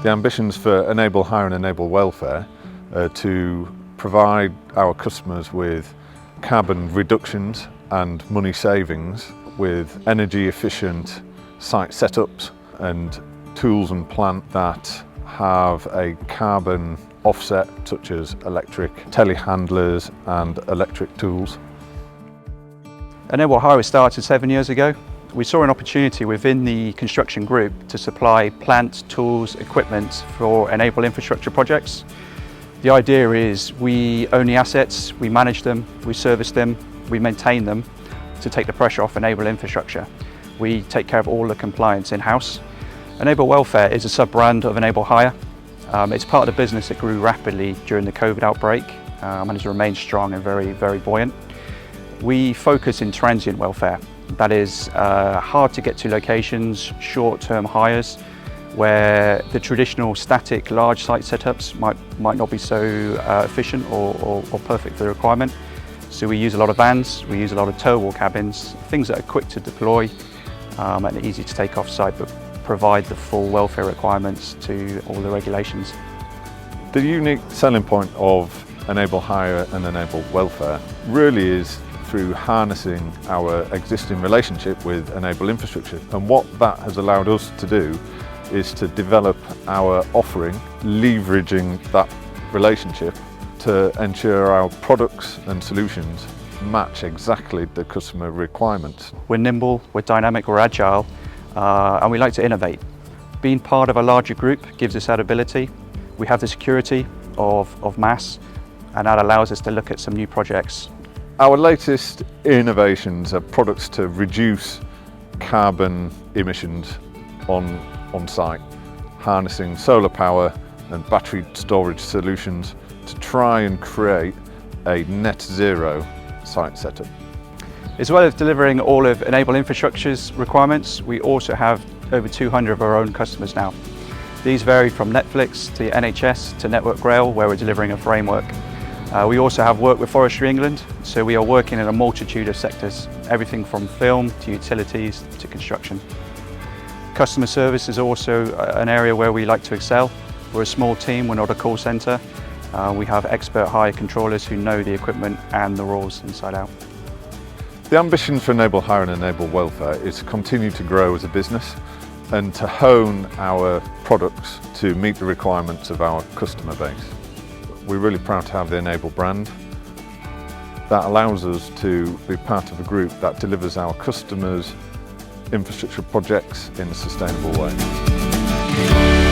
The ambitions for Enable Hire and Enable Welfare are to provide our customers with carbon reductions and money savings with energy efficient site setups and tools and plant that have a carbon offset, such as electric telehandlers and electric tools. Enable Hire was started 7 years ago. We saw an opportunity within the construction group to supply plant, tools, equipment for Enable infrastructure projects. The idea is we own the assets, we manage them, we service them, we maintain them to take the pressure off Enable infrastructure. We take care of all the compliance in-house. Enable Welfare is a sub-brand of Enable Hire. It's part of the business that grew rapidly during the COVID outbreak and has remained strong and very buoyant. We focus in transient welfare. That is hard to get to locations, short-term hires, where the traditional static large site setups might not be so efficient or perfect for the requirement. So we use a lot of vans, we use a lot of tow wall cabins, things that are quick to deploy and easy to take off site, but provide the full welfare requirements to all the regulations. The unique selling point of Enable Hire and Enable Welfare really is through harnessing our existing relationship with Enable infrastructure, and what that has allowed us to do is to develop our offering, leveraging that relationship to ensure our products and solutions match exactly the customer requirements. We're nimble, we're dynamic, we're agile, and we like to innovate. Being part of a larger group gives us that ability. We have the security of mass, and that allows us to look at some new projects. Our latest innovations are products to reduce carbon emissions on site, harnessing solar power and battery storage solutions to try and create a net zero site setup. As well as delivering all of Enable infrastructure's requirements, we also have over 200 of our own customers now. These vary from Netflix to NHS to Network Rail, where we're delivering a framework. We also have work with Forestry England, so we are working in a multitude of sectors, everything from film to utilities to construction. Customer service is also an area where we like to excel. We're a small team, we're not a call centre. We have expert hire controllers who know the equipment and the rules inside out. The ambition for Enable Hire and Enable Welfare is to continue to grow as a business and to hone our products to meet the requirements of our customer base. We're really proud to have the Enable brand. That allows us to be part of a group that delivers our customers' infrastructure projects in a sustainable way.